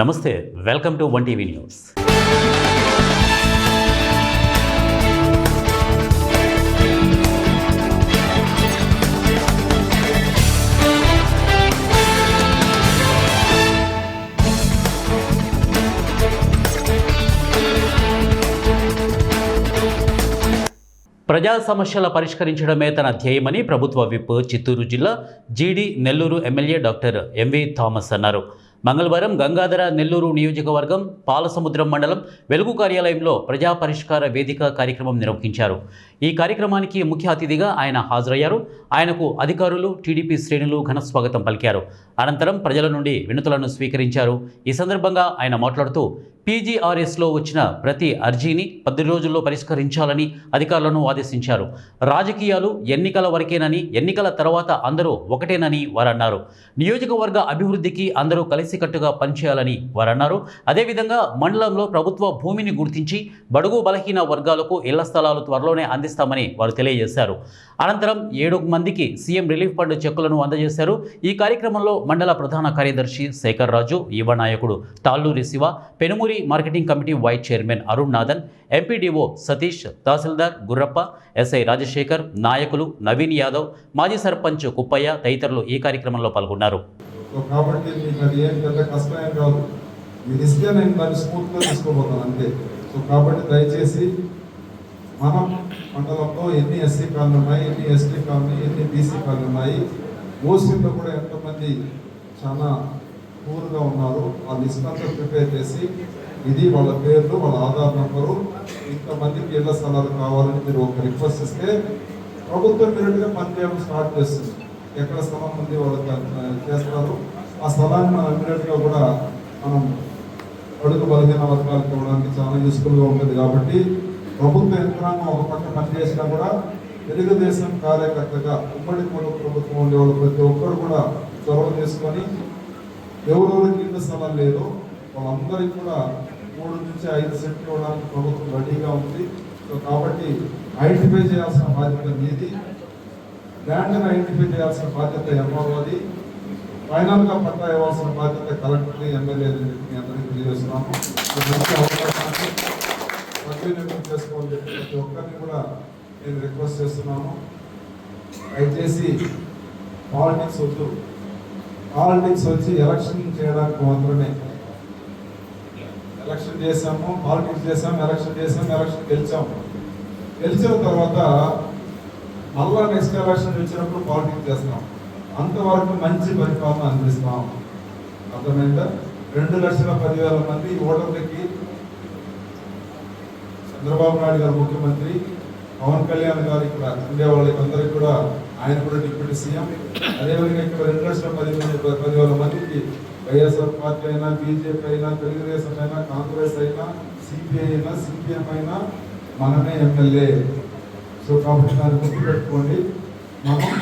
నమస్తే, welcome to one TV news. ప్రజా సమస్యల పరిష్కరించడమే తన ధ్యేయమని ప్రభుత్వ విప్ చిత్తూరు జిల్లా GD Nellore MLA doctor MV Thomas అన్నారు. మంగళవారం గంగాధర నెల్లూరు నియోజకవర్గం పాలసముద్రం మండలం వెలుగు కార్యాలయంలో ప్రజా పరిష్కార వేదిక కార్యక్రమం నిర్వహించారు. ఈ కార్యక్రమానికి ముఖ్య అతిథిగా ఆయన హాజరయ్యారు. ఆయనకు అధికారులు, టీడీపీ శ్రేణులు ఘన స్వాగతం పలికారు. అనంతరం ప్రజల నుండి వినతులను స్వీకరించారు. ఈ సందర్భంగా ఆయన మాట్లాడుతూ పీజీఆర్ఎస్లో వచ్చిన ప్రతి అర్జీని 10 రోజుల్లో పరిష్కరించాలని అధికారులను ఆదేశించారు. రాజకీయాలు ఎన్నికల వరకేనని, ఎన్నికల తర్వాత అందరూ ఒకటేనని వారన్నారు. నియోజకవర్గ అభివృద్ధికి అందరూ కలిసికట్టుగా పనిచేయాలని వారన్నారు. అదేవిధంగా మండలంలో ప్రభుత్వ భూమిని గుర్తించి బడుగు బలహీన వర్గాలకు ఇళ్ల స్థలాలు త్వరలోనే అందిస్తామని వారు తెలియజేశారు. అనంతరం 7 మందికి సీఎం రిలీఫ్ ఫండ్ చెక్కులను అందజేశారు. ఈ కార్యక్రమంలో మండల ప్రధాన కార్యదర్శి శేఖర్ రాజు, యువ నాయకుడు Talluri Shiva, Penumuri marketing committee vice chairman Arun Nathan, MPDO Satish, tahsildar Gurrappa, SI Rajasekhar, నాయకులు నవీన్ యాదవ్, మాజీ సర్పంచ్ కుప్పయ్య తదితరులు ఈ కార్యక్రమంలో పాల్గొన్నారు. కాబట్టి మీకు అది ఏం పెద్ద కష్టం కాదు, మీరు ఇస్తే నేను దాన్ని స్మూత్గా తీసుకోబోతాను అంతే. సో కాబట్టి దయచేసి మనం మండలంలో ఎన్ని ఎస్సీ కాలనీ ఉన్నాయి, ఎన్ని ఎస్టీ కాలనీ, ఎన్ని బీసీ కాలనీ ఉన్నాయి, ఓసీలో కూడా ఎంతమంది చాలా పూర్గా ఉన్నారు, ఆ లిస్ట్ అంతా ప్రిపేర్ చేసి ఇది వాళ్ళ పేర్లు, వాళ్ళ ఆధార్ నెంబరు, ఇంతమందికి ఇళ్ల స్థలాలు కావాలని మీరు ఒక రిక్వెస్ట్ ఇస్తే ప్రభుత్వం ఇమీడియట్గా పనిచేయడం స్టార్ట్ చేస్తుంది. ఎక్కడ స్థలం ఉంది వాళ్ళకి చేస్తారు. ఆ స్థలాన్ని మనం ఇమీడియట్గా కూడా మనం అడుగు బలహీన వర్గాలకు ఇవ్వడానికి చాలా యూస్ఫుల్గా ఉంటుంది. కాబట్టి ప్రభుత్వ యంత్రాంగం ఒక పక్క పనిచేసినా కూడా తెలుగుదేశం కార్యకర్తగా ఉమ్మడి ప్రభుత్వం ఉండేవాళ్ళు ప్రతి ఒక్కరు కూడా చొరవ తీసుకొని ఎవరెవరికి ఇళ్ల స్థలం లేదో వాళ్ళందరికీ కూడా 3 నుంచి 5 సెంట్లు ఇవ్వడానికి ప్రభుత్వం రెడీగా ఉంది. సో కాబట్టి ఐడెంటిఫై చేయాల్సిన బాధ్యత మీది, ల్యాండ్ని ఐడెంటిఫై చేయాల్సిన బాధ్యత ఎంఆర్ఓది, ఫైనల్గా పట్టా ఇవ్వాల్సిన బాధ్యత కలెక్టర్ని, ఎమ్మెల్యేని మీ అందరికీ తెలియజేస్తున్నాము. మంచి అవకాశాన్ని సద్వినియోగం చేసుకోవాలని చెప్పి ప్రతి ఒక్కరిని కూడా నేను రిక్వెస్ట్ చేస్తున్నాను. దయచేసి పాలిటిక్స్ వద్దు. పాలిటిక్స్ వచ్చి ఎలక్షన్ చేయడానికి మాత్రమే. ఎలక్షన్ చేసాము, పాలిటిక్స్ చేసాము, ఎలక్షన్ గెలిచాము. గెలిచిన తర్వాత మళ్ళా నెక్స్ట్ ఎలక్షన్ వచ్చినప్పుడు పాలిటిక్స్ చేస్తాం. అంతవరకు మంచి పరిపాలన అందిస్తాం. అర్థమైందా? 2,10,000 మంది ఓటర్లకి చంద్రబాబు నాయుడు గారు ముఖ్యమంత్రి, పవన్ కళ్యాణ్ గారు ఇక్కడ ఉండే వాళ్ళకి అందరికీ కూడా ఆయన కూడా డిప్యూటీ సీఎం. అదేవిధంగా ఇక్కడ 2,10,000 మందికి వైఎస్ఆర్ పార్టీ అయినా, బీజేపీ అయినా, తెలుగుదేశం అయినా, కాంగ్రెస్ అయినా, సిపిఐ అయినా, సిపిఎం అయినా మనమే ఎమ్మెల్యే. సో కాబట్టి దాన్ని గుర్తుపెట్టుకోండి. మనం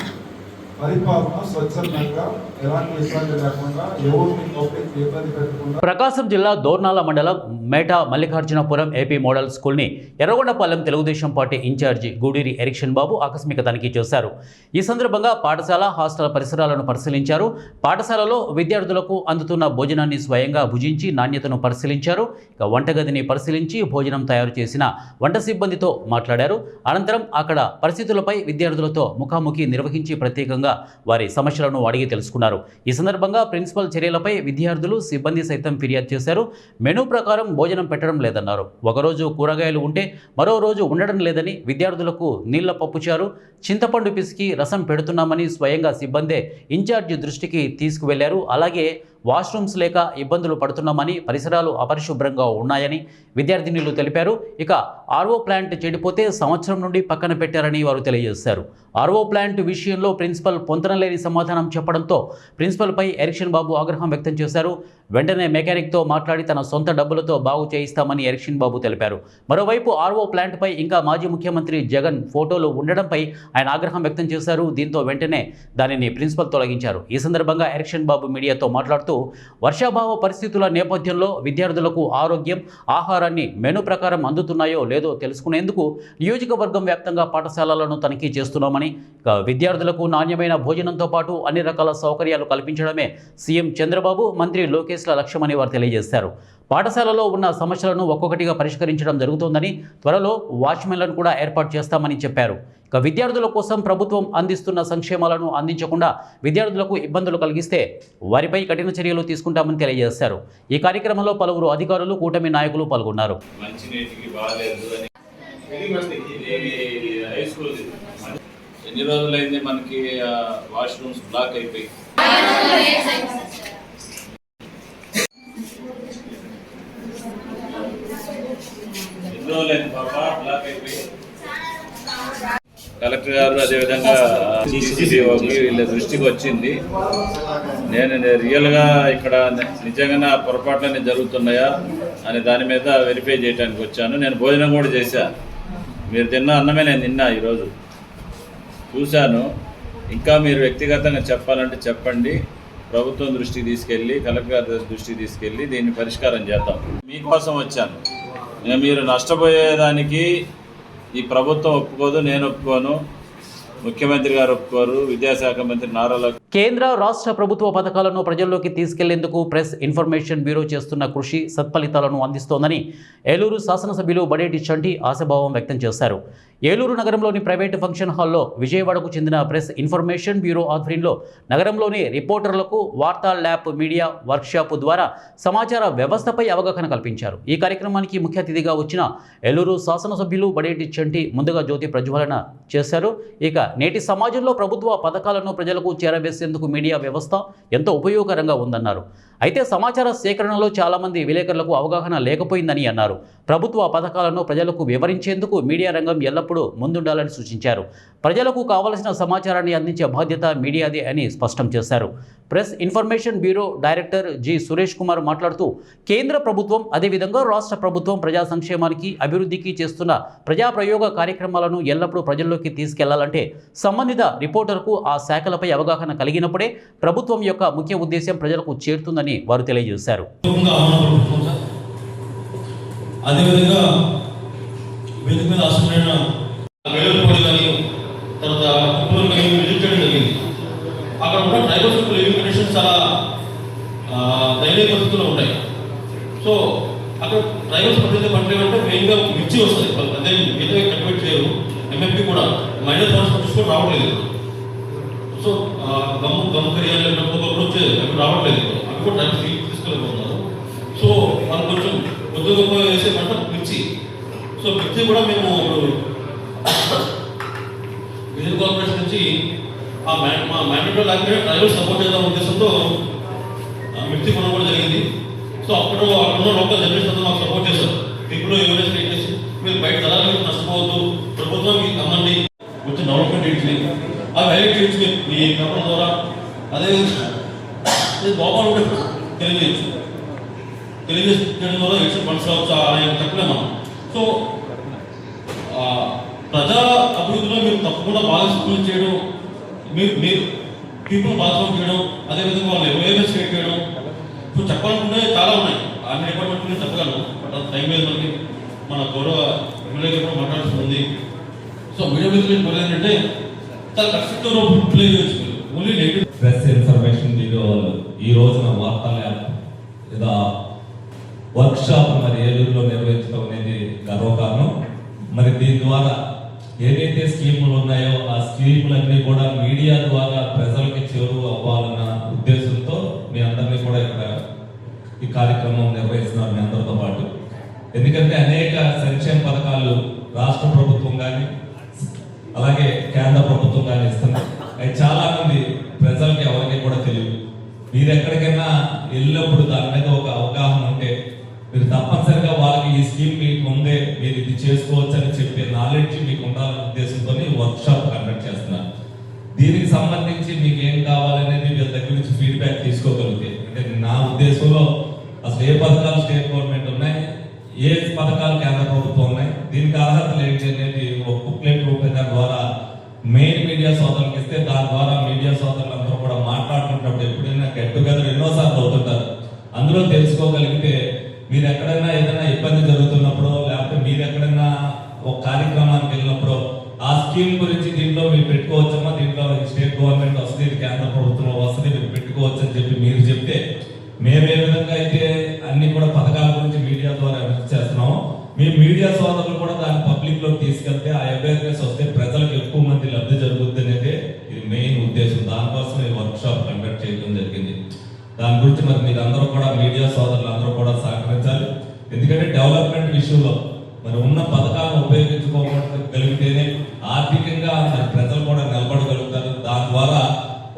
పరిపాలన స్వచ్ఛందంగా ఎలాంటి ఇబ్బంది లేకుండా, ఎవరిని పబ్లిక్ ఇబ్బంది పెట్టకుండా. ప్రకాశం జిల్లా దోర్నాల మండలం మేట మల్లికార్జునపురం ఏపీ మోడల్ స్కూల్ని ఎర్రగొండపాలెం తెలుగుదేశం పార్టీ ఇన్ఛార్జి గూడూరి ఎరిక్షన్ బాబు ఆకస్మిక తనిఖీ చేశారు. ఈ సందర్భంగా పాఠశాల, హాస్టల్ పరిసరాలను పరిశీలించారు. పాఠశాలలో విద్యార్థులకు అందుతున్న భోజనాన్ని స్వయంగా భుజించి నాణ్యతను పరిశీలించారు. ఇక వంటగదిని పరిశీలించి భోజనం తయారు చేసిన వంట సిబ్బందితో మాట్లాడారు. అనంతరం అక్కడ పరిస్థితులపై విద్యార్థులతో ముఖాముఖి నిర్వహించి ప్రత్యేకంగా వారి సమస్యలను అడిగి తెలుసుకున్నారు. ఈ సందర్భంగా ప్రిన్సిపల్ చర్యలపై విద్యార్థులు, సిబ్బంది సైతం ఫిర్యాదు చేశారు. మెనూ ప్రకారం భోజనం పెట్టడం లేదన్నారు. ఒకరోజు కూరగాయలు ఉంటే మరో రోజు ఉండడం లేదని, విద్యార్థులకు నీళ్ల పప్పుచారు, చింతపండు పిసికి రసం పెడుతున్నామని స్వయంగా సిబ్బందే ఇన్ఛార్జి దృష్టికి తీసుకువెళ్లారు. అలాగే వాష్రూమ్స్ లేక ఇబ్బందులు పడుతున్నామని, పరిసరాలు అపరిశుభ్రంగా ఉన్నాయని విద్యార్థినులు తెలిపారు. ఇక ఆర్ఓ ప్లాంట్ చెడిపోతే సంవత్సరం నుండి పక్కన పెట్టారని వారు తెలియజేశారు. ఆర్ఓ ప్లాంట్ విషయంలో ప్రిన్సిపల్ పొంతనలేని సమాధానం చెప్పడంతో ప్రిన్సిపల్పై ఎరిక్షన్ బాబు ఆగ్రహం వ్యక్తం చేశారు. వెంటనే మెకానిక్తో మాట్లాడి తన సొంత డబ్బులతో బాగు చేయిస్తామని ఎరిక్షన్ బాబు తెలిపారు. మరోవైపు ఆర్ఓ ప్లాంట్పై ఇంకా మాజీ ముఖ్యమంత్రి జగన్ ఫోటోలు ఉండడంపై ఆయన ఆగ్రహం వ్యక్తం చేశారు. దీంతో వెంటనే దానిని ప్రిన్సిపల్ తొలగించారు. ఈ సందర్భంగా ఎరిక్షన్ బాబు మీడియాతో మాట్లాడుతూ మాట్లాడుతూ వర్షాభావ పరిస్థితుల నేపథ్యంలో విద్యార్థులకు ఆరోగ్యం, ఆహారాన్ని మెను ప్రకారం అందుతున్నాయో లేదో తెలుసుకునేందుకు నియోజకవర్గం వ్యాప్తంగా పాఠశాలలను తనిఖీ చేస్తున్నామని, విద్యార్థులకు నాణ్యమైన భోజనంతో పాటు అన్ని రకాల సౌకర్యాలు కల్పించడమే సీఎం చంద్రబాబు, మంత్రి లోకేష్ల లక్ష్యమని వారు తెలియజేశారు. పాఠశాలలో ఉన్న సమస్యలను ఒక్కొక్కటిగా పరిష్కరించడం జరుగుతోందని, త్వరలో వాచ్మెన్లను కూడా ఏర్పాటు చేస్తామని చెప్పారు. విద్యార్థుల కోసం ప్రభుత్వం అందిస్తున్న సంక్షేమాలను అందించకుండా విద్యార్థులకు ఇబ్బందులు కలిగిస్తే వారిపై కఠిన చర్యలు తీసుకుంటామని తెలియజేశారు. ఈ కార్యక్రమంలో పలువురు అధికారులు, కూటమి నాయకులు పాల్గొన్నారు. ఎన్ని రోజులైంది మనకి వాష్రూమ్స్ బ్లాక్ అయిపోయి? ఎన్ని రోజులైంది పాపా బ్లాక్ అయిపోయి? కలెక్టర్ గారు అదేవిధంగా సిసిడిఓకి వీళ్ళ దృష్టికి వచ్చింది. నేను రియల్గా ఇక్కడ నిజంగా పొరపాట్లన్నీ జరుగుతున్నాయా అనే దాని మీద వెరిఫై చేయడానికి వచ్చాను. నేను భోజనం కూడా చేశాను. మీరు తిన్న అన్నమే నేను తిన్నా, ఈరోజు చూశాను. ఇంకా మీరు వ్యక్తిగతంగా చెప్పాలంటే చెప్పండి. ప్రభుత్వం దృష్టికి తీసుకెళ్ళి, కలెక్టర్ గారి దృష్టికి తీసుకెళ్ళి దీన్ని పరిష్కారం చేద్దాం. మీకోసం వచ్చాను. మీరు నష్టపోయేదానికి ఈ ప్రభుత్వం ఒప్పుకోదు, నేను ఒప్పుకోను, ముఖ్యమంత్రి గారు ఒప్పుకోరు, విద్యాశాఖ మంత్రి నారా లోకేష్. కేంద్ర రాష్ట్ర ప్రభుత్వ పథకాలను ప్రజల్లోకి తీసుకెళ్లేందుకు ప్రెస్ ఇన్ఫర్మేషన్ బ్యూరో చేస్తున్న కృషి సత్ఫలితాలను అందిస్తోందని ఏలూరు శాసనసభ్యులు బడేటి చంటి ఆశాభావం వ్యక్తం చేశారు. ఏలూరు నగరంలోని ప్రైవేటు ఫంక్షన్ హాల్లో విజయవాడకు చెందిన ప్రెస్ ఇన్ఫర్మేషన్ బ్యూరో ఆధ్వర్యంలో నగరంలోని రిపోర్టర్లకు వార్తా ల్యాబ్ మీడియా వర్క్షాప్ ద్వారా సమాచార వ్యవస్థపై అవగాహన కల్పించారు. ఈ కార్యక్రమానికి ముఖ్య అతిథిగా వచ్చిన ఏలూరు శాసనసభ్యులు బడేటి చంటి ముందుగా జ్యోతి ప్రజ్వలన చేశారు. ఇక నేటి సమాజంలో ప్రభుత్వ పథకాలను ప్రజలకు చేరవేసేందుకు మీడియా వ్యవస్థ ఎంతో ఉపయోగకరంగా ఉందన్నారు. అయితే సమాచార సేకరణలో చాలామంది విలేకరులకు అవగాహన లేకపోయిందని అన్నారు. ప్రభుత్వ పథకాలను ప్రజలకు వివరించేందుకు మీడియా రంగం ఎల్లప్పుడూ ముందుండాలని సూచించారు. ప్రజలకు కావలసిన సమాచారాన్ని అందించే బాధ్యత మీడియాదే అని స్పష్టం చేశారు. Press information bureau director G Suresh Kumar మాట్లాడుతూ కేంద్ర ప్రభుత్వం అదేవిధంగా రాష్ట్ర ప్రభుత్వం ప్రజా సంక్షేమానికి, అభివృద్ధికి చేస్తున్న ప్రజా ప్రయోగ కార్యక్రమాలను ఎల్లప్పుడూ ప్రజల్లోకి తీసుకెళ్లాలంటే సంబంధిత రిపోర్టర్కు ఆ శాఖలపై అవగాహన కలిగినప్పుడే ప్రభుత్వం యొక్క ముఖ్య ఉద్దేశం ప్రజలకు చేరుతుందని వారు తెలియజేశారు. అదేవిధంగా వేదిక మీద ఆశ్రమైన వేలూరుపాడు కానీ తర్వాత కుప్పూరు కానీ విజిట్ చేయడం జరిగింది. అక్కడ ఉన్న ట్రైబల్ పీపుల్ లివింగ్ కండిషన్స్ చాలా దయనీయ పరిస్థితుల్లో ఉంటాయి. సో అక్కడ ట్రైబల్స్ పద్ధతి పంటలు అంటే మెయిన్గా మిర్చి వస్తుంది. అదే మిగతా కల్టివేట్ చేయరు. ఎంఎంపీ కూడా మైనర్ ఫారెస్ట్ పర్చేస్ కూడా రావట్లేదు. సో గమ్ము కరియాలు వచ్చే అవి రావట్లేదు. అవి కూడా ట్రైబల్స్ తీసుకెళ్ళిపోతున్నారు. సో వాళ్ళు కొంచెం ఉద్యోగ వేసే పంట మిర్చి. సో మిర్చి కూడా మేము విజయ్ కార్పొరేషన్ నుంచి మా మ్యాండేటరీ లాగా ట్రైబల్ సపోర్ట్ చేద్దాం ఉద్దేశంతో మిర్చి కొనడం కూడా జరిగింది. సో అక్కడ లోకల్ జర్నలిస్ట్ మాకు సపోర్ట్ చేశారు. ఇప్పుడు ఎవరైనా క్రియేట్ చేసి మీరు బయట దళాలు తెలియజేయవచ్చు. ప్రభుత్వానికి కమ్మండి వచ్చే డెవలప్మెంట్ ఏంటి ఆ హైలైట్ చేసి మీ కప్పడం ద్వారా అదే లోపాలు కూడా తెలియజేయడం ద్వారా ఎక్స్ట్రా ఫండ్స్ రావచ్చు ఆయన చెప్పలేము మనం. సో ప్రజా అభివృద్ధిలో మీరు తప్పకుండా భాగస్వామ్యం చేయడం, మీరు పీపుల్ భాగస్వామ్యం చేయడం, అదేవిధంగా వాళ్ళు అవేర్నెస్ క్రియేట్ చేయడం. ఇప్పుడు చెప్పాలనుకుంటే చాలా ఉన్నాయి. అన్ని డిపార్ట్మెంట్ గురించి చెప్పగలను. బట్ టైం లేదు మనకి. మన గౌరవ ఎమ్మెల్యే గారు కూడా మాట్లాడుతూ ఉంది. సో మీడియా బిజినెస్ ఏంటంటే చాలా కష్టంతో ప్లే చేయొచ్చు. Only negative. Press information bureau వాళ్ళు ఈ రోజున వార్తా ల్యాబ్ లేదా వర్క్షాప్ మరి ఏలూరులో నిర్వహించడం అనేది గర్వకారణం. మరి దీని ద్వారా ఏదైతే స్కీములు ఉన్నాయో ఆ స్కీములన్నీ కూడా మీడియా ద్వారా ప్రజలకి చేరువ అవ్వాలన్న ఉద్దేశంతో మీ అందరినీ కూడా ఇక్కడ ఈ కార్యక్రమం నిర్వహిస్తున్నారు మీ అందరితో పాటు. ఎందుకంటే అనేక సంక్షేమ పథకాలు రాష్ట్ర ప్రభుత్వం కానీ అలాగే కేంద్ర ప్రభుత్వం కానీ ఇస్తున్నారు. అవి చాలా మంది ప్రజలకి ఎవరికి కూడా తెలియదు. మీరు ఎక్కడికైనా వెళ్ళినప్పుడు దాని మీద ఒక అవగాహన ఉంటే మీరు తప్పనిసరిగా వాళ్ళకి ఈ స్కీమ్ మీకు ఉందే, మీరు ఇది చేసుకోవచ్చు అని చెప్పే నాలెడ్జ్ మీకు ఉండాలనే ఉద్దేశంతో వర్క్ షాప్ కండక్ట్ చేస్తున్నారు. దీనికి సంబంధించి మీకు ఏం కావాలనేది వీళ్ళ దగ్గర నుంచి ఫీడ్బ్యాక్ తీసుకోగలిగితే, అంటే నా ఉద్దేశంలో అసలు ఏ పథకాలు స్టేట్ గవర్నమెంట్ ఉన్నాయి, ఏ పథకాలు కేంద్ర ప్రభుత్వం ఉన్నాయి, దీనికి అర్హతలు ఏంటి అనేది ఒక బుక్లెట్ రూపంగా ద్వారా మెయిన్ మీడియా సోదరులకు ఇస్తే దాని ద్వారా మీడియా సోదరులందరూ కూడా మాట్లాడుకుంటున్నప్పుడు ఎప్పుడైనా గెట్ టుగెదర్ ఎన్నోసార్లు అవుతుంటారు. అందులో తెలుసుకోగలిగితే మీరు ఎక్కడైనా ఏదైనా ఇబ్బంది జరుగుతున్నప్పుడు లేకపోతే మీరు ఎక్కడైనా ఒక కార్యక్రమానికి వెళ్ళినప్పుడు ఆ స్కీమ్ గురించి దీంట్లో మీరు పెట్టుకోవచ్చమ్మా, దీంట్లో స్టేట్ గవర్నమెంట్ వస్తుంది, కేంద్ర ప్రభుత్వం వస్తుంది, మీరు పెట్టుకోవచ్చు అని చెప్పి మీరు చెప్తే మేము ఏ విధంగా అయితే అన్ని కూడా పథకాల గురించి మీడియా ద్వారా అభివృద్ధి చేస్తున్నాము, మీ మీడియా సోదరులు కూడా దాన్ని పబ్లిక్ లోకి తీసుకెళ్తే ఆ అవేర్నెస్ వస్తే ప్రజలకు ఎక్కువ మంది లబ్ధి జరుగుతుంది అనేది ఇది మెయిన్ ఉద్దేశం. దానికోసం ఈ వర్క్ షాప్ కండక్ట్ చేయడం జరిగింది. దాని గురించి మరి మీరందరూ కూడా మీడియా సోదరులు అందరూ కూడా సహకరించాలి. ఎందుకంటే డెవలప్మెంట్ విషయంలో మరి ఉన్న పథకాలను ఉపయోగించుకోగలిగితేనే ఆర్థికంగా మరి ప్రజలు కూడా నిలబడగలుగుతారు. దాని ద్వారా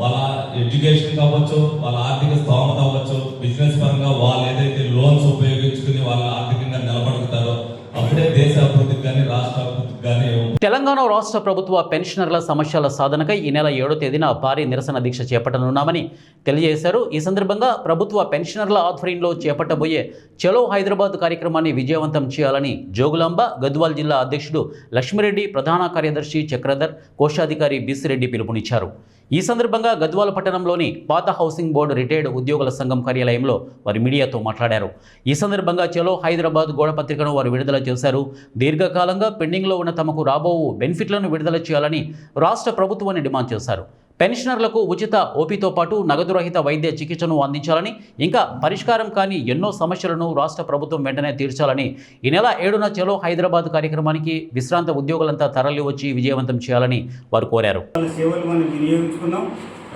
వాళ్ళ ఎడ్యుకేషన్ కావచ్చు, వాళ్ళ ఆర్థిక స్తోమత అవ్వచ్చు, బిజినెస్ పరంగా వాళ్ళు ఏదైతే లోన్స్ ఉపయోగించుకుని వాళ్ళు ఆర్థికంగా నిలబడుతారో అప్పుడే దేశ అభివృద్ధికి కానీ రాష్ట్ర అభివృద్ధికి కానీ. తెలంగాణ రాష్ట్ర ప్రభుత్వ పెన్షనర్ల సమస్యల సాధనకై ఈ నెల 7వ తేదీన భారీ నిరసన దీక్ష చేపట్టనున్నామని తెలియజేశారు. ఈ సందర్భంగా ప్రభుత్వ పెన్షనర్ల ఆధ్వర్యంలో చేపట్టబోయే చలో హైదరాబాద్ కార్యక్రమాన్ని విజయవంతం చేయాలని జోగులాంబ గద్వాల్ జిల్లా అధ్యక్షుడు లక్ష్మిరెడ్డి, ప్రధాన కార్యదర్శి చక్రధర్, కోశాధికారి బీసిరెడ్డి పిలుపునిచ్చారు. ఈ సందర్భంగా గద్వాల పట్టణంలోని పాత హౌసింగ్ బోర్డు రిటైర్డ్ ఉద్యోగుల సంఘం కార్యాలయంలో వారు మీడియాతో మాట్లాడారు. ఈ సందర్భంగా చలో హైదరాబాద్ గోడపత్రికను వారు విడుదల చేశారు. దీర్ఘకాలంగా పెండింగ్లో ఉన్న తమకు రాబో బెనిఫిట్లను విడుదల చేయాలని రాష్ట్ర ప్రభుత్వాన్ని డిమాండ్ చేశారు. పెన్షనర్లకు ఉచిత ఓపీతో పాటు నగదు రహిత వైద్య చికిత్సను అందించాలని, ఇంకా పరిష్కారం కాని ఎన్నో సమస్యలను రాష్ట్ర ప్రభుత్వం వెంటనే తీర్చాలని ఈ నెల 7న చలో హైదరాబాద్ కార్యక్రమానికి విశ్రాంత ఉద్యోగులంతా తరలి వచ్చి విజయవంతం చేయాలని వారు కోరారు. సేవలు మనం వినియోగించుకున్నాం.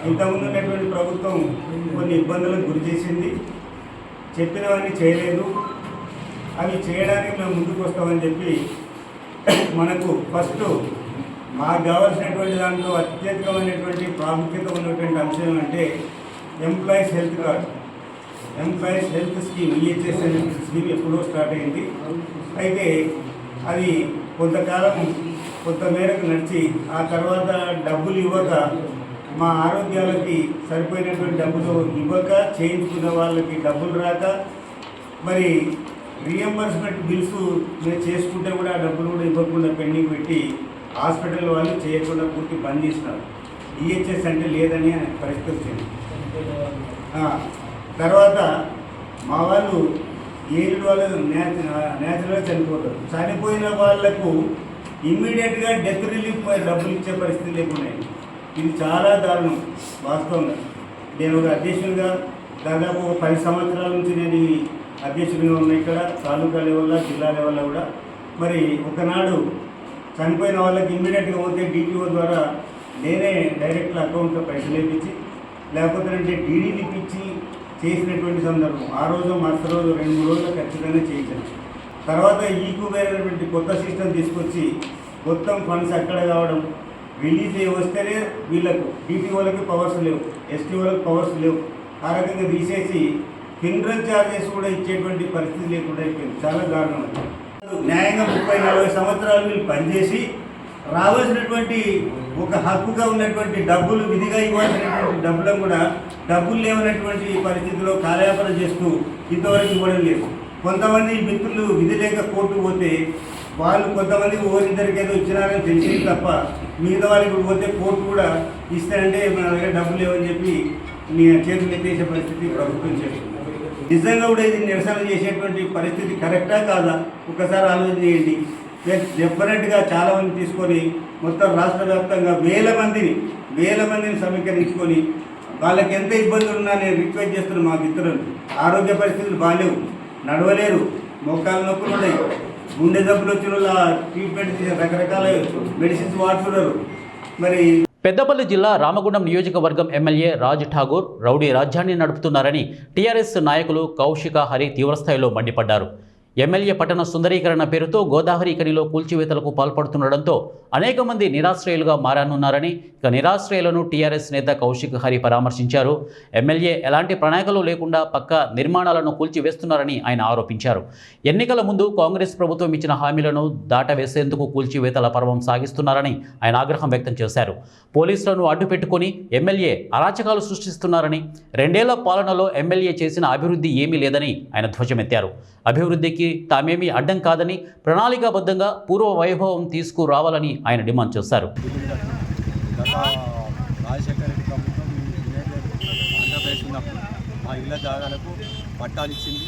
ఇంతకుముందు ఉన్నటువంటి ప్రభుత్వం కొన్ని ఇబ్బందులకు గురి చేసింది, చెప్పినవన్నీ చేయలేదు. అవి చేయడానికి మేము ముందుకు వస్తామని చెప్పి మనకు ఫస్ట్ మాకు కావాల్సినటువంటి దాంట్లో అత్యధికమైనటువంటి ప్రాముఖ్యత ఉన్నటువంటి అంశం అంటే employees health card, employees health scheme, EHS అనే స్కీమ్ ఎప్పుడో స్టార్ట్ అయింది. అయితే అది కొంతకాలం కొంత మేరకు నడిచి ఆ తర్వాత డబ్బులు ఇవ్వక, మా ఆరోగ్యాలకి సరిపోయినటువంటి డబ్బులు ఇవ్వక, చేయించుకున్న వాళ్ళకి డబ్బులు రాక, మరి రీఎంబర్స్మెంట్ బిల్స్ మేము చేసుకుంటే కూడా ఆ డబ్బులు కూడా ఇవ్వకుండా పెండింగ్ పెట్టి హాస్పిటల్ వాళ్ళు చేయకుండా పూర్తి బంద్ చేసినారు. ఈహెచ్ఎస్ అంటే లేదని పరిస్థితి వచ్చింది. తర్వాత మా వాళ్ళు ఏడు వాళ్ళు న్యాచురల్గా చనిపోతారు. చనిపోయిన వాళ్లకు ఇమ్మీడియట్గా డెత్ రిలీఫ్ డబ్బులు ఇచ్చే పరిస్థితి లేకుండా ఇది చాలా దారుణం. వాస్తవంగా నేను ఒక అధ్యక్షుడిగా దాదాపు 10 సంవత్సరాల నుంచి నేను ఈ అధ్యక్షుడిగా ఉన్నా. ఇక్కడ తాలూకా లెవెల్లో, జిల్లా లెవెల్లో కూడా మరి ఒకనాడు చనిపోయిన వాళ్ళకి ఇమ్మీడియట్గా పోతే డిటిఓ ద్వారా నేనే డైరెక్ట్ అకౌంట్లో పైసలు వేయించి, లేకపోతే అంటే డీడీలు ఇప్పించి చేసినటువంటి సందర్భం. ఆ రోజు మరుసటి రోజు 2-3 రోజులు ఖచ్చితంగా చేయించాను. తర్వాత ఈకుమైనటువంటి కొత్త సిస్టమ్ తీసుకొచ్చి మొత్తం ఫండ్స్ అక్కడ కావడం, రిలీజ్ వస్తేనే వీళ్ళకు డిటిఓలకి పవర్స్ లేవు, ఎస్టీ వాళ్ళకి పవర్స్ లేవు. ఆ రకంగా తీసేసి ఫినరల్ ఛార్జెస్ కూడా ఇచ్చేటువంటి పరిస్థితి లేకుండా అయిపోయింది. చాలా దారుణం. న్యాయంగా 30-40 సంవత్సరాలు వీళ్ళు పనిచేసి రావాల్సినటువంటి ఒక హక్కుగా ఉన్నటువంటి డబ్బులు, విధిగా ఇవ్వాల్సినటువంటి డబ్బులను కూడా డబ్బులు లేవనటువంటి పరిస్థితిలో కాలయాపన చేస్తూ ఇంతవరకు ఇవ్వడం లేదు. కొంతమంది మిత్రులు విధి లేక కోర్టుకు పోతే వాళ్ళు కొంతమందికి ఓరిద్దరికి ఏదో ఇచ్చినారని తెలిసింది తప్ప మిగతా వాళ్ళకి పోతే కోర్టు కూడా ఇస్తారంటే మన దగ్గర డబ్బులు లేవని చెప్పి నీ చేతులు ఎత్తేసే పరిస్థితి ప్రభుత్వం చేస్తుంది. నిజంగా కూడా ఇది నిరసన చేసేటువంటి పరిస్థితి కరెక్టా కాదా ఒకసారి ఆలోచన చేయండి. డెఫినెట్గా చాలామంది తీసుకొని మొత్తం రాష్ట్ర వ్యాప్తంగా వేల మందిని సమీకరించుకొని వాళ్ళకి ఎంత ఇబ్బందులు ఉన్నా నేను రిక్వెస్ట్ చేస్తున్నాను. మా మిత్రులు ఆరోగ్య పరిస్థితులు బాగాలేవు, నడవలేరు, మోకాలు నొప్పులు ఉన్నాయి, గుండె జబ్బులు వచ్చిన వాళ్ళ ట్రీట్మెంట్ రకరకాల మెడిసిన్స్ వాడుతున్నారు. మరి పెద్దపల్లి జిల్లా రామగుండం నియోజకవర్గం ఎమ్మెల్యే రాజ్ ఠాగూర్ రౌడీ రాజ్యాన్ని నడుపుతున్నారని టీఆర్ఎస్ నాయకులు కౌశిక హరి తీవ్రస్థాయిలో మండిపడ్డారు. ఎమ్మెల్యే పట్టణ సుందరీకరణ పేరుతో గోదావరి ఖనిలో కూల్చివేతలకు పాల్పడుతుండడంతో అనేక మంది నిరాశ్రయులుగా మారనున్నారని, ఇక నిరాశ్రయులను టీఆర్ఎస్ నేత కౌశిక్ హరి పరామర్శించారు. ఎమ్మెల్యే ఎలాంటి ప్రణాళికలు లేకుండా పక్క నిర్మాణాలను కూల్చివేస్తున్నారని ఆయన ఆరోపించారు. ఎన్నికల ముందు కాంగ్రెస్ ప్రభుత్వం ఇచ్చిన హామీలను దాటవేసేందుకు కూల్చివేతల పర్వం సాగిస్తున్నారని ఆయన ఆగ్రహం వ్యక్తం చేశారు. పోలీసులను అడ్డుపెట్టుకుని ఎమ్మెల్యే అరాచకాలు సృష్టిస్తున్నారని, 2 ఏళ్ల పాలనలో ఎమ్మెల్యే చేసిన అభివృద్ధి ఏమీ లేదని ఆయన ధ్వజమెత్తారు. అభివృద్ధికి తామేమీ అడ్డం కాదని, ప్రణాళికాబద్ధంగా పూర్వ వైభవం తీసుకురావాలని ఆయన డిమాండ్ చేశారు. రాజశేఖర రెడ్డి ప్రభుత్వం ఆంధ్రప్రదేశ్ ఉన్నప్పుడు ఆ ఇళ్ల జాగాలకు పట్టాలు ఇచ్చింది.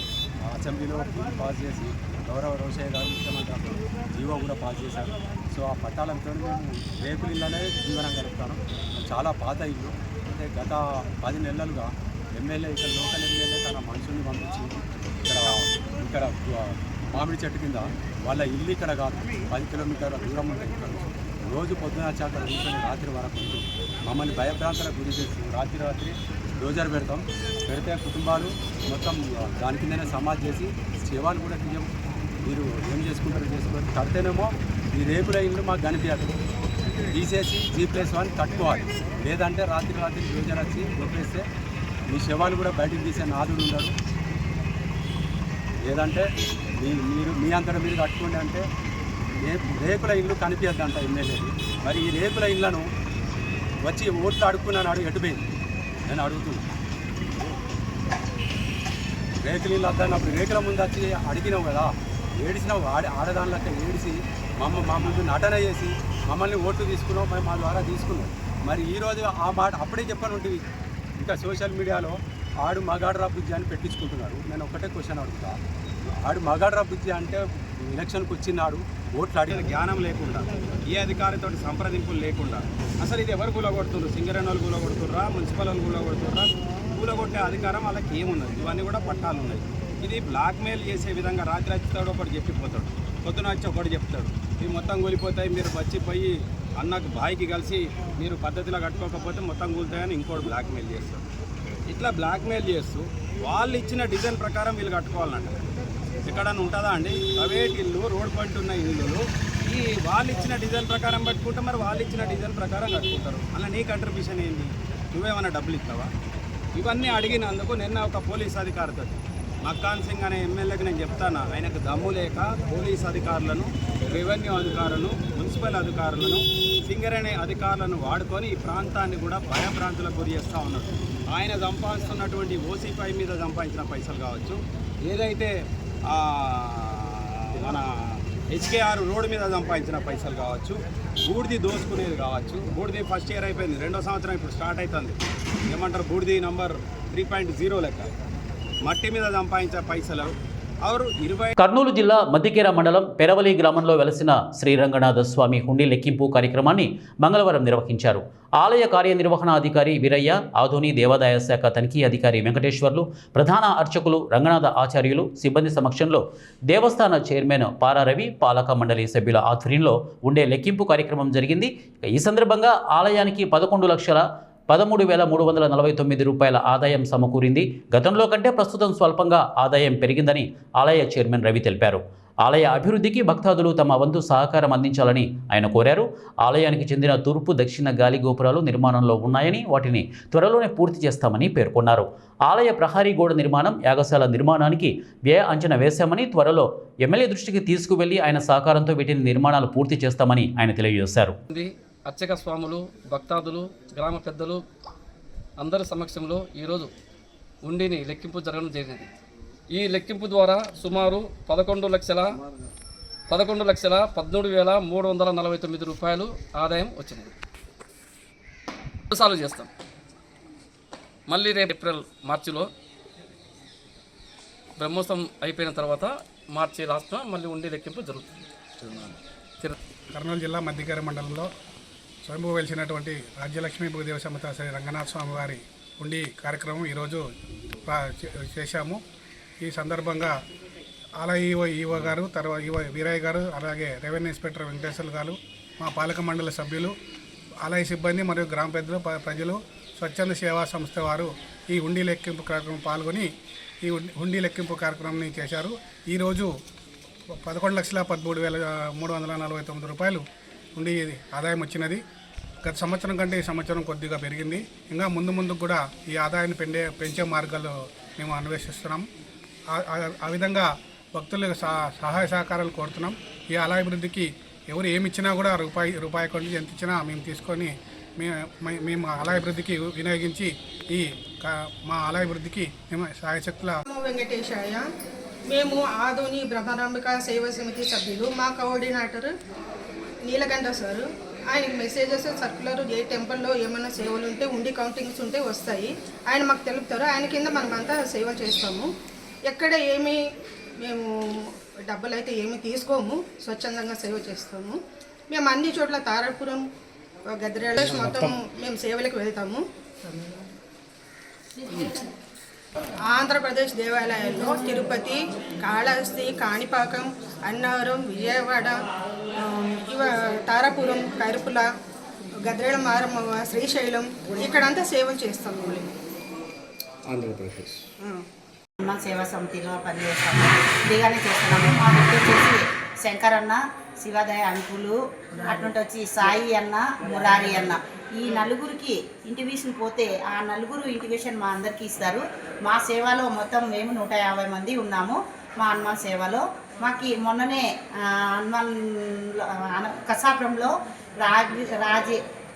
అసెంబ్లీలో పాస్ చేసి గౌరవ రోషయ్య గారు ముఖ్యమంత్రి జీవో కూడా పాస్ చేశారు. సో ఆ పట్టాలతో మేము రేకుల ఇళ్ళనే జీవనం గడుపుతాను. చాలా పాత ఇల్లు. అంటే గత 10 నెలలుగా ఎమ్మెల్యే ఇక్కడ లోకల్ ఎమ్మెల్యే తన మనుషుల్ని పంపించి ఇక్కడ మామిడి చెట్టు కింద వాళ్ళ ఇల్లు ఇక్కడ కాదు 10 కిలోమీటర్ల దూరం ఉంటుంది. ఇక్కడ రోజు పొద్దున వచ్చాక కూర్చొని రాత్రి వరకు మమ్మల్ని భయభ్రాంతలకు గురి చేసి రాత్రి డోజర్ పెడితే కుటుంబాలు మొత్తం దాని కిందనే సమాజ్ చేసి సేవలు కూడా తీయం. మీరు ఏం చేసుకుంటారో చేసుకోవాలి. కడితేనేమో ఈ రేకుల ఇల్లు మాకు కనిపించదు, తీసేసి G+1 కట్టుకోవాలి. లేదంటే రాత్రి డోజర్ వచ్చి కొట్టేస్తే మీ శవాలు కూడా బయటకు తీసే నాదుడు ఉండడు. లేదంటే మీరు మీ అంతటా మీరు కట్టుకోండి అంటే రేకుల ఇల్లు కనిపించద్దంట ఎమ్మెల్యేది. మరి ఈ రేకుల ఇళ్లను వచ్చి ఓట్లు అడుక్కున్నాడు, ఎటుపోయింది నేను అడుగుతున్నాను. రేకుల ఇల్లు వద్దన్నప్పుడు రేకుల ముందు వచ్చి అడిగినావు కదా, ఏడిసినావు. ఆడదానిలక్క ఏడిసి మా ముందు నటన చేసి మమ్మల్ని ఓట్లు తీసుకున్నావు, మేము మా ద్వారా తీసుకున్నాం. మరి ఈరోజు ఆ మాట అప్పుడే చెప్పని ఉంటుంది. ఇంకా సోషల్ మీడియాలో ఆడు మగాడ్రా బుజ్జి అని పెట్టించుకుంటున్నాడు. నేను ఒకటే క్వశ్చన్ అడుగుతా, ఆడు మగాడ్రా బుజ్జి అంటే ఎలక్షన్కి వచ్చినాడు ఓట్లు అడిగిన జ్ఞానం లేకుండా, ఏ అధికారితో సంప్రదింపులు లేకుండా అసలు ఇది ఎవరు కూలగొడుతున్నారు? సింగరేణి వాళ్ళు కూలగొడుతుర్రా, మున్సిపల్ వాళ్ళు కూలగొడుతుర్రా? కూలగొట్టే అధికారం వాళ్ళకి ఏమున్నది? ఇవన్నీ కూడా పట్టాలు ఉన్నాయి. ఇది బ్లాక్మెయిల్ చేసే విధంగా రాత్రి వచ్చేస్తాడు, ఒకటి చెప్పిపోతాడు, పొద్దున వచ్చి ఒకటి చెప్తాడు, ఇవి మొత్తం కూలిపోతాయి, మీరు వచ్చిపోయి అన్నకు బాయికి కలిసి మీరు పద్ధతిలో కట్టుకోకపోతే మొత్తం కూలుతాయని ఇంకోటి బ్లాక్మెయిల్ చేస్తాడు. ఇట్లా బ్లాక్మెయిల్ చేస్తూ వాళ్ళు ఇచ్చిన డిజైన్ ప్రకారం వీళ్ళు కట్టుకోవాలంట. ఎక్కడన్నా ఉంటుందా అండి? ప్రైవేట్ ఇల్లు, రోడ్ పాయింట్ ఉన్న ఇల్లులు ఈ వాళ్ళు ఇచ్చిన డిజైన్ ప్రకారం కట్టుకుంటే మరి వాళ్ళు ఇచ్చిన డిజైన్ ప్రకారం కట్టుకుంటారు. అలా నీ కంట్రిబ్యూషన్ ఏంటి? నువ్వేమైనా డబ్బులు ఇస్తావా? ఇవన్నీ అడిగినందుకు నిన్న ఒక పోలీస్ అధికారితో మక్కాన్ సింగ్ అనే ఎమ్మెల్యేకి నేను చెప్తాను, ఆయనకు దమ్ము లేక పోలీస్ అధికారులను, రెవెన్యూ అధికారులను, మున్సిపల్ అధికారులను, సింగరేణి అధికారులను వాడుకొని ఈ ప్రాంతాన్ని కూడా భయభ్రాంతులకు గురి చేస్తూ ఉన్నాడు. ఆయన సంపాదిస్తున్నటువంటి ఓసీ5 మీద సంపాదించిన పైసలు కావచ్చు, ఏదైతే మన HKR రోడ్డు మీద సంపాదించిన పైసలు కావచ్చు, బూడిది దోసుకునేది కావచ్చు. బూడిది ఫస్ట్ ఇయర్ అయిపోయింది, 2వ సంవత్సరం ఇప్పుడు స్టార్ట్ అవుతుంది. ఏమంటారు? బూడిది నంబర్ 3.0 లెక్క మట్టి మీద సంపాదించే పైసలు అవరు 20. కర్నూలు జిల్లా మద్దికేర మండలం పెరవలి గ్రామంలో వెలసిన శ్రీరంగనాథ స్వామి హుండీ లెక్కింపు కార్యక్రమాన్ని మంగళవారం నిర్వహించారు. ఆలయ కార్యనిర్వహణాధికారి వీరయ్య, ఆధుని దేవాదాయ శాఖ తనిఖీ అధికారి వెంకటేశ్వర్లు, ప్రధాన అర్చకులు రంగనాథ ఆచార్యులు సిబ్బంది సమక్షంలో దేవస్థాన చైర్మన్ పారారవి, పాలక మండలి సభ్యుల ఆధ్వర్యంలో ఉండే లెక్కింపు కార్యక్రమం జరిగింది. ఈ సందర్భంగా ఆలయానికి 11,13,349 రూపాయల ఆదాయం సమకూరింది. గతంలో కంటే ప్రస్తుతం స్వల్పంగా ఆదాయం పెరిగిందని ఆలయ చైర్మన్ రవి తెలిపారు. ఆలయ అభివృద్ధికి భక్తాదులు తమ వంతు సహకారం అందించాలని ఆయన కోరారు. ఆలయానికి చెందిన తూర్పు, దక్షిణ గాలి గోపురాలు నిర్మాణంలో ఉన్నాయని, వాటిని త్వరలోనే పూర్తి చేస్తామని పేర్కొన్నారు. ఆలయ ప్రహారీ గోడ నిర్మాణం, యాగశాల నిర్మాణానికి వ్యయ అంచనా వేశామని, త్వరలో ఎమ్మెల్యే దృష్టికి తీసుకువెళ్లి ఆయన సహకారంతో వీటిని నిర్మాణాలు పూర్తి చేస్తామని ఆయన తెలియజేశారు. అర్చక స్వాములు, భక్తాదులు, గ్రామ పెద్దలు అందరి సమక్షంలో ఈరోజు ఉండిని లెక్కింపు జరగడం జరిగింది. ఈ లెక్కింపు ద్వారా సుమారు 11,13,49 రూపాయలు ఆదాయం వచ్చింది. సాల్వ్ చేస్తాం. మళ్ళీ రేపు మార్చిలో బ్రహ్మోత్సవం అయిపోయిన తర్వాత మార్చి లాస్ట్లో మళ్ళీ ఉండి లెక్కింపు జరుగుతుంది. కర్నూలు జిల్లా మద్దికేర మండలంలో స్వయంభూ వెలిసినటువంటి రాజ్యలక్ష్మీ భూదేవ సమేత శ్రీ రంగనాథ స్వామి వారి ఉండి కార్యక్రమం ఈరోజు చేశాము. ఈ సందర్భంగా ఆలయ ఈవో గారు, తర్వాత వీరయ్య గారు, అలాగే రెవెన్యూ ఇన్స్పెక్టర్ వెంకటేశ్వర్లు గారు, మా పాలక మండలి సభ్యులు, ఆలయ సిబ్బంది మరియు గ్రామ పెద్దలు, ప్రజలు, స్వచ్ఛంద సేవా సంస్థ వారు ఈ ఉండి లెక్కింపు కార్యక్రమం పాల్గొని ఈ ఉండి లెక్కింపు కార్యక్రమాన్ని చేశారు. ఈరోజు 11,13,349 రూపాయలు ఉండి ఆదాయం వచ్చినది. గత సంవత్సరం కంటే ఈ సంవత్సరం కొద్దిగా పెరిగింది. ఇంకా ముందు కూడా ఈ ఆదాయాన్ని పెంచే మార్గాలు మేము అన్వేషిస్తున్నాం. ఆ విధంగా భక్తులకు సహాయ సహకారాలు కోరుతున్నాం. ఈ ఆలయాభివృద్ధికి ఎవరు ఏమి ఇచ్చినా కూడా రూపాయి కొంచెం ఎంత ఇచ్చినా మేము తీసుకొని మేము ఆలయాభివృద్ధికి వినియోగించి మా ఆలయాభివృద్ధికి మేము సాయశక్తుల. వెంకటేశాయ. మేము ఆధుని బ్రహ్మరాంబిక సేవా సమితి సభ్యులు. మా కోఆర్డినేటర్ నీలకంఠ సారు. ఆయనకి మెసేజెస్ సర్క్యులర్ ఏ టెంపుల్లో ఏమైనా సేవలు ఉంటే ఉండి కౌంటింగ్స్ ఉంటే వస్తాయి. ఆయన మాకు తెలుపుతారు. ఆయన కింద మనమంతా సేవ చేస్తాము. ఎక్కడ ఏమి మేము డబ్బులు అయితే ఏమి తీసుకోము, స్వచ్ఛందంగా సేవ చేస్తాము. మేము అన్ని చోట్ల తారాపురం, గద్రేళ మొత్తం మేము సేవలకు వెళ్తాము. ఆంధ్రప్రదేశ్ దేవాలయాల్లో తిరుపతి, కాళహస్తి, కాణిపాకం, అన్నవరం, విజయవాడ, తారాపురం, కైరుపుల, గద్రేళ మారమ్మ, శ్రీశైలం ఇక్కడంతా సేవలు చేస్తాము. ఆంధ్రప్రదేశ్ మా సేవా సమితిలో పనిచేస్తాము. ఫ్రీగానే చేస్తున్నాము. మా గుర్తు వచ్చేసి శంకరన్న, శివాదయ అంకులు, అటువంటి వచ్చి సాయి అన్న, మురారి అన్న, ఈ నలుగురికి ఇంటిమేషన్ పోతే ఆ నలుగురు ఇంటిమేషన్ మా అందరికీ ఇస్తారు. మా సేవలో మొత్తం మేము 150 మంది ఉన్నాము. మా హనుమాన్ సేవలో మాకు మొన్ననే హనుమాన్ కసాపురంలో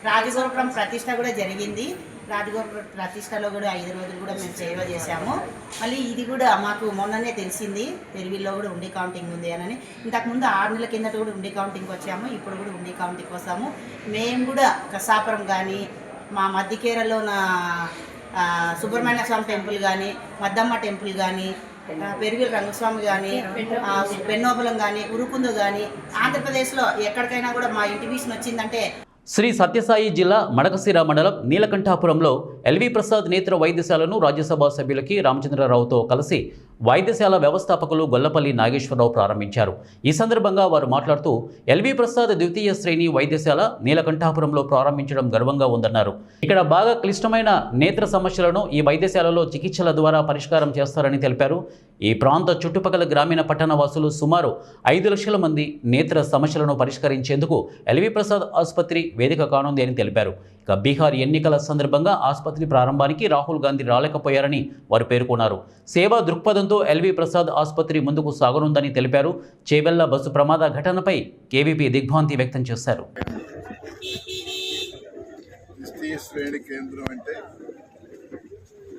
రాజగోపురం ప్రతిష్ట కూడా జరిగింది. రాజగోపురం ప్రతిష్టలో కూడా 5 రోజులు కూడా మేము సేవ చేశాము. మళ్ళీ ఇది కూడా మాకు మొన్ననే తెలిసింది, పెరివిల్లో కూడా ఉండి కౌంటింగ్ ఉంది అని. ఇంతకుముందు 6 నెలల కిందట కూడా ఉండి కౌంటింగ్కి వచ్చాము. ఇప్పుడు కూడా ఉండి కౌంటింగ్కి వస్తాము. మేము కూడా కసాపురం కానీ, మా మధ్యకేరలో ఉన్న సుబ్రహ్మణ్య స్వామి టెంపుల్ కానీ, మద్దమ్మ టెంపుల్ కానీ, పెరివిల రంగస్వామి కానీ, పెన్నోబలం కానీ, ఉరుకుందు కానీ, ఆంధ్రప్రదేశ్లో ఎక్కడికైనా కూడా మా ఇంటిమేషన్ వచ్చిందంటే శ్రీ సత్యసాయి జిల్లా మడకశిర మండలం నీలకంఠాపురంలో ఎల్వి ప్రసాద్ నేత్ర వైద్యశాలను రాజ్యసభ సభ్యులకి రామచంద్రరావుతో కలిసి వైద్యశాల వ్యవస్థాపకులు గొల్లపల్లి నాగేశ్వరరావు ప్రారంభించారు. ఈ సందర్భంగా వారు మాట్లాడుతూ ఎల్వి ప్రసాద్ ద్వితీయ శ్రేణి వైద్యశాల నీలకంఠాపురంలో ప్రారంభించడం గర్వంగా ఉందన్నారు. ఇక్కడ బాగా క్లిష్టమైన నేత్ర సమస్యలను ఈ వైద్యశాలలో చికిత్సల ద్వారా పరిష్కారం చేస్తారని తెలిపారు. ఈ ప్రాంత చుట్టుపక్కల గ్రామీణ పట్టణ వాసులు సుమారు 5 లక్షల మంది నేత్ర సమస్యలను పరిష్కరించేందుకు ఎల్వి ప్రసాద్ ఆసుపత్రి వేదిక కానుంది అని తెలిపారు. ఇక బీహార్ ఎన్నికల సందర్భంగా ఆసుపత్రి ప్రారంభానికి రాహుల్ గాంధీ రాలేకపోయారని వారు పేర్కొన్నారు. సేవా దృక్పథంతో ఎల్వి ప్రసాద్ ఆసుపత్రి ముందుకు సాగనుందని తెలిపారు. చేవెళ్ల బస్సు ప్రమాద ఘటనపై కేవీపీ దిగ్భ్రాంతి వ్యక్తం చేశారు. ద్వితీయ శ్రేణి కేంద్రం అంటే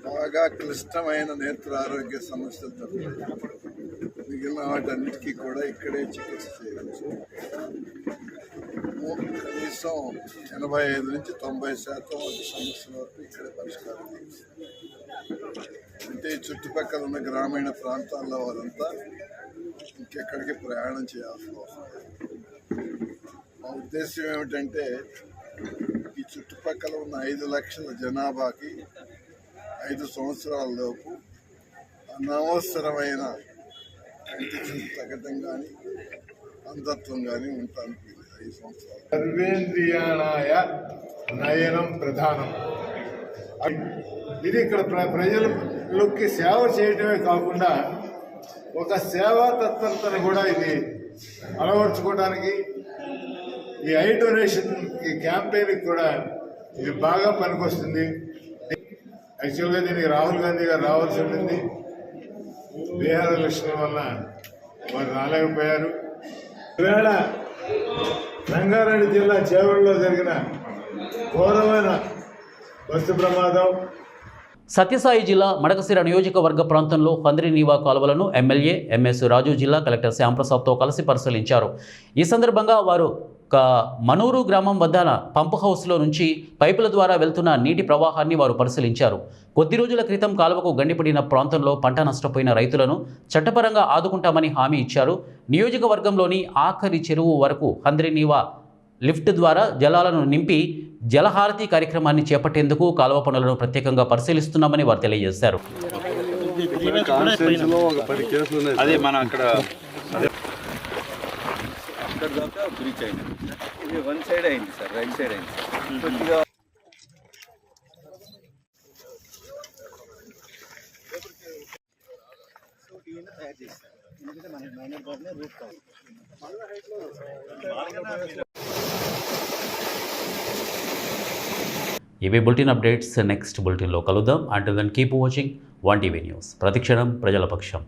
బాగా క్లిష్టమైన నేత్ర ఆరోగ్య సమస్యలు తప్ప మిగిలిన వాటన్నిటికీ కూడా ఇక్కడే చికిత్స చేయవచ్చు. కనీసం 85 నుంచి 90% సమస్యల వరకు ఇక్కడే పరిష్కారం చేస్తుంది. అంటే చుట్టుపక్కల ఉన్న గ్రామీణ ప్రాంతాల్లో వారంతా ఇంకెక్కడికి ప్రయాణం చేయాల్సిన అవసరం లేదు. మా ఉద్దేశం ఏమిటంటే ఈ చుట్టుపక్కల ఉన్న 5 లక్షల జనాభాకి 5 సంవత్సరాల లోపు అనవసరమైన కంటి చూపు తగ్గడం కానీ అంధత్వం కానీ ఉండటానికి 5 సంవత్సరాలు. సర్వేంద్రియాణాయ నయనం ప్రధానం. ఇది ఇక్కడ ప్రజలకి సేవ చేయటమే కాకుండా ఒక సేవా తత్పరతను కూడా ఇది అలవర్చుకోవడానికి ఈ ఐ డొనేషన్ క్యాంపెయిన్కి కూడా ఇది బాగా పనికొస్తుంది. యాక్చువల్గా దీనికి రాహుల్ గాంధీ గారు రావాల్సి ఉండింది. బీహార్ ఎలక్షన్ వల్ల వారు రాలేకపోయారు. ఈవేళ రంగారెడ్డి జిల్లా చేవెళ్ళలో జరిగిన ఘోరమైన బస్సు ప్రమాదం. సత్యసాయి జిల్లా మడకశిర నియోజకవర్గ ప్రాంతంలో హంద్రీనీవా కాలువలను ఎమ్మెల్యే ఎంఎస్ రాజు జిల్లా కలెక్టర్ శ్యాంప్రసాద్తో కలిసి పరిశీలించారు. ఈ సందర్భంగా వారు మనూరు గ్రామం వద్ద పంప్ హౌస్లో నుంచి పైపుల ద్వారా వెళ్తున్న నీటి ప్రవాహాన్ని వారు పరిశీలించారు. కొద్ది రోజుల క్రితం కాలువకు గండిపడిన ప్రాంతంలో పంట నష్టపోయిన రైతులను చట్టపరంగా ఆదుకుంటామని హామీ ఇచ్చారు. నియోజకవర్గంలోని ఆఖరి చెరువు వరకు హంద్రీనీవా లిఫ్ట్ ద్వారా జలాలను నింపి జలహారతి కార్యక్రమాన్ని చేపట్టేందుకు కాలువ పనులను ప్రత్యేకంగా పరిశీలిస్తున్నామని వారు తెలియజేశారు. అదే మన అక్కడ బ్రీచ్ అయింది. ఇది 1 సైడ్ అయింది సార్, రైట్ సైడ్ అయింది కొద్దిగా. ఇవి బులెటిన్ అప్డేట్స్. నెక్స్ట్ బులెటిన్లో కలుద్దాం. Until then keep watching 1TV news. ప్రతిక్షణం ప్రజల పక్షం.